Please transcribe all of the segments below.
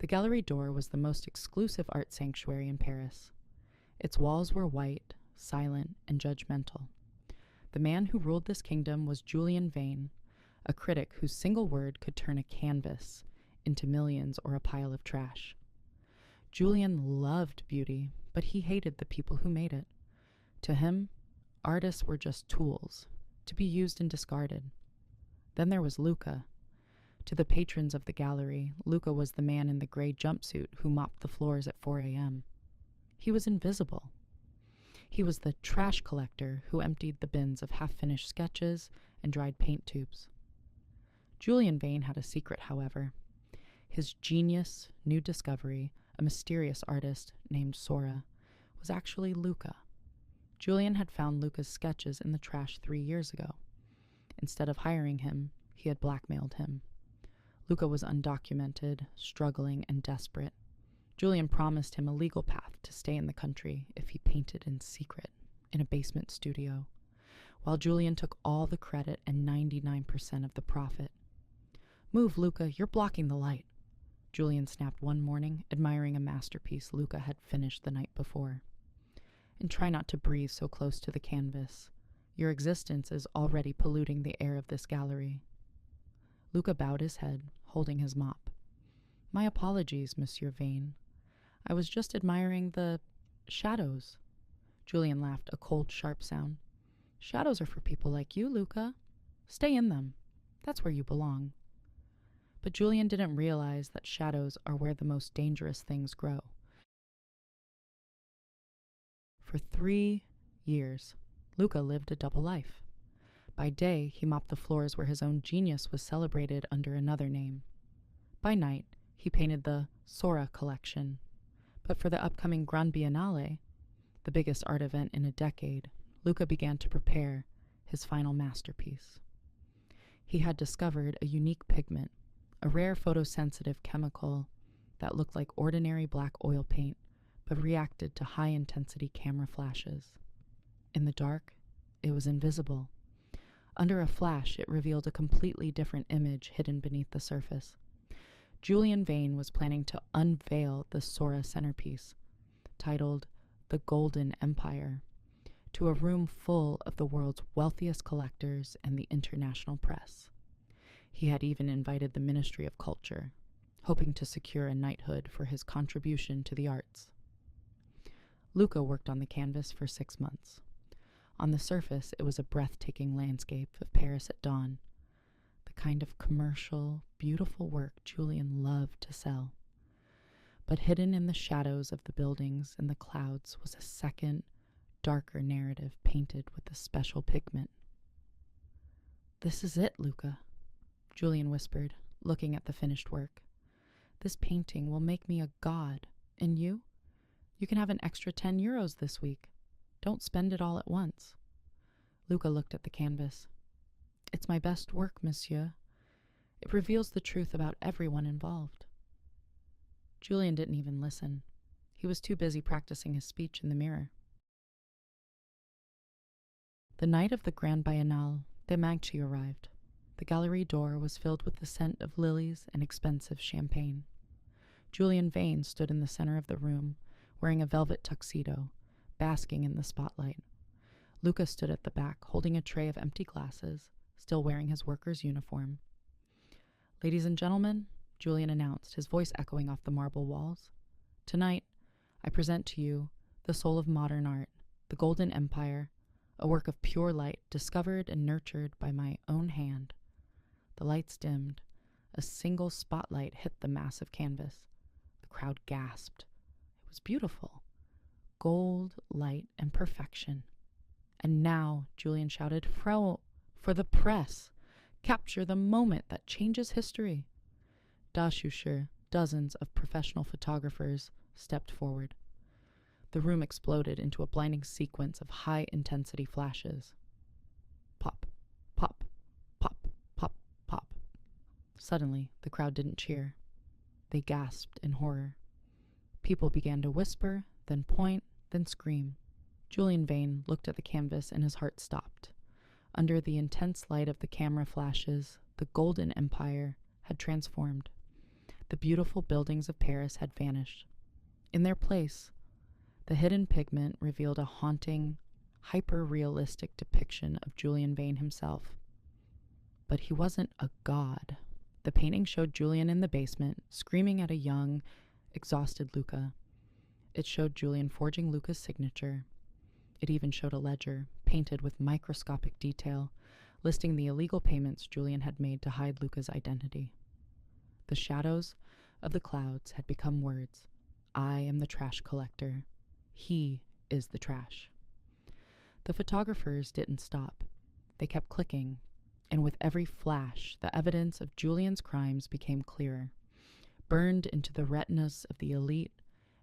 The Galerie door was the most exclusive art sanctuary in Paris. Its walls were white, silent, and judgmental. The man who ruled this kingdom was Julian Vane, a critic whose single word could turn a canvas into millions or a pile of trash. Julian loved beauty, but he hated the people who made it. To him, artists were just tools, to be used and discarded. Then there was Luca. To the patrons of the gallery, Luca was the man in the gray jumpsuit who mopped the floors at 4 a.m. He was invisible. He was the trash collector who emptied the bins of half-finished sketches and dried paint tubes. Julian Vane had a secret, however. His genius, new discovery, a mysterious artist named Sora, was actually Luca. Julian had found Luca's sketches in the trash 3 years ago. Instead of hiring him, he had blackmailed him. Luca was undocumented, struggling, and desperate. Julian promised him a legal path to stay in the country if he painted in secret in a basement studio, while Julian took all the credit and 99% of the profit. "Move, Luca, you're blocking the light," Julian snapped one morning, admiring a masterpiece Luca had finished the night before. "And try not to breathe so close to the canvas. Your existence is already polluting the air of this gallery." Luca bowed his head, holding his mop. "My apologies, Monsieur Vane. I was just admiring the shadows." Julian laughed, a cold, sharp sound. "Shadows are for people like you, Luca. Stay in them. That's where you belong." But Julian didn't realize that shadows are where the most dangerous things grow. For 3 years, Luca lived a double life. By day, he mopped the floors where his own genius was celebrated under another name. By night, he painted the Sora collection. But for the upcoming Grand Biennale, the biggest art event in a decade, Luca began to prepare his final masterpiece. He had discovered a unique pigment, a rare photosensitive chemical that looked like ordinary black oil paint, but reacted to high-intensity camera flashes. In the dark, it was invisible. Under a flash, it revealed a completely different image hidden beneath the surface. Julian Vane was planning to unveil the Sora centerpiece, titled The Golden Empire, to a room full of the world's wealthiest collectors and the international press. He had even invited the Ministry of Culture, hoping to secure a knighthood for his contribution to the arts. Luca worked on the canvas for 6 months. On the surface, it was a breathtaking landscape of Paris at dawn, the kind of commercial, beautiful work Julian loved to sell. But hidden in the shadows of the buildings and the clouds was a second, darker narrative painted with a special pigment. "This is it, Luca," Julian whispered, looking at the finished work. "This painting will make me a god, and you? You can have an extra 10 euros this week. Don't spend it all at once." Luca looked at the canvas. "It's my best work, monsieur. It reveals the truth about everyone involved." Julian didn't even listen. He was too busy practicing his speech in the mirror. The night of the Grand Biennale, the Magci arrived. The Galerie door was filled with the scent of lilies and expensive champagne. Julian Vane stood in the center of the room, wearing a velvet tuxedo, basking in the spotlight. Luca stood at the back, holding a tray of empty glasses, still wearing his worker's uniform. "Ladies and gentlemen," Julian announced, his voice echoing off the marble walls, "tonight, I present to you the soul of modern art, the Golden Empire, a work of pure light discovered and nurtured by my own hand." The lights dimmed. A single spotlight hit the massive canvas. The crowd gasped. It was beautiful. Gold, light, and perfection. "And now," Julian shouted, for the press. Capture the moment that changes history." Dashusher, dozens of professional photographers, stepped forward. The room exploded into a blinding sequence of high-intensity flashes. Pop, pop, pop, pop, pop. Suddenly, the crowd didn't cheer. They gasped in horror. People began to whisper, then point, then scream. Julian Vane looked at the canvas and his heart stopped. Under the intense light of the camera flashes, the Golden Empire had transformed. The beautiful buildings of Paris had vanished. In their place, the hidden pigment revealed a haunting, hyper-realistic depiction of Julian Vane himself. But he wasn't a god. The painting showed Julian in the basement, screaming at a young, exhausted Luca. It showed Julian forging Luca's signature. It even showed a ledger, painted with microscopic detail, listing the illegal payments Julian had made to hide Luca's identity. The shadows of the clouds had become words. I am the trash collector. He is the trash. The photographers didn't stop. They kept clicking, and with every flash, the evidence of Julian's crimes became clearer, burned into the retinas of the elite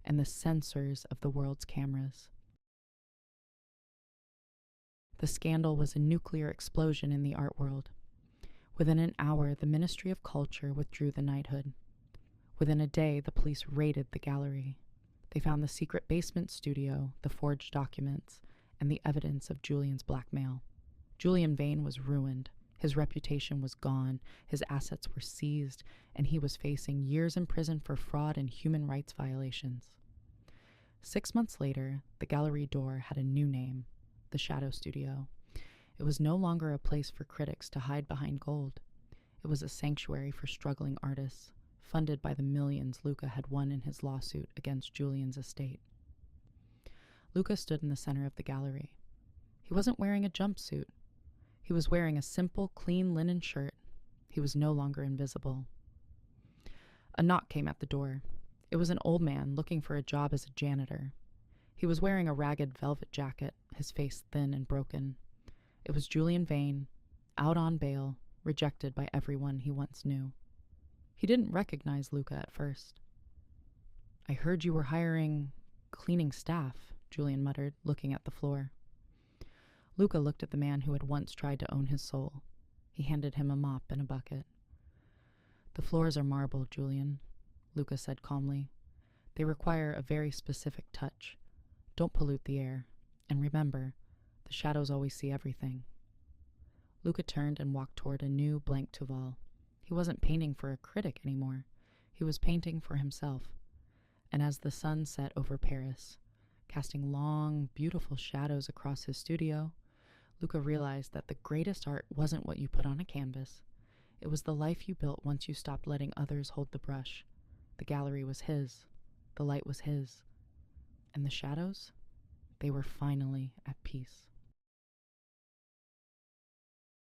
and the sensors of the world's cameras. The scandal was a nuclear explosion in the art world. Within an hour, the Ministry of Culture withdrew the knighthood. Within a day, the police raided the Galerie. They found the secret basement studio, the forged documents, and the evidence of Julian's blackmail. Julian Vane was ruined. His reputation was gone, his assets were seized, and he was facing years in prison for fraud and human rights violations. 6 months later, the Galerie door had a new name, the Shadow Studio. It was no longer a place for critics to hide behind gold. It was a sanctuary for struggling artists, funded by the millions Luca had won in his lawsuit against Julian's estate. Luca stood in the center of the gallery. He wasn't wearing a jumpsuit. He was wearing a simple, clean linen shirt. He was no longer invisible. A knock came at the door. It was an old man looking for a job as a janitor. He was wearing a ragged velvet jacket, his face thin and broken. It was Julian Vane, out on bail, rejected by everyone he once knew. He didn't recognize Luca at first. I heard you were hiring cleaning staff, Julian muttered, looking at the floor. Luca looked at the man who had once tried to own his soul. He handed him a mop and a bucket. The floors are marble, Julian, Luca said calmly. They require a very specific touch. Don't pollute the air. And remember, the shadows always see everything. Luca turned and walked toward a new blank tuval. He wasn't painting for a critic anymore. He was painting for himself. And as the sun set over Paris, casting long, beautiful shadows across his studio, Luca realized that the greatest art wasn't what you put on a canvas. It was the life you built once you stopped letting others hold the brush. The gallery was his. The light was his. And the shadows? They were finally at peace.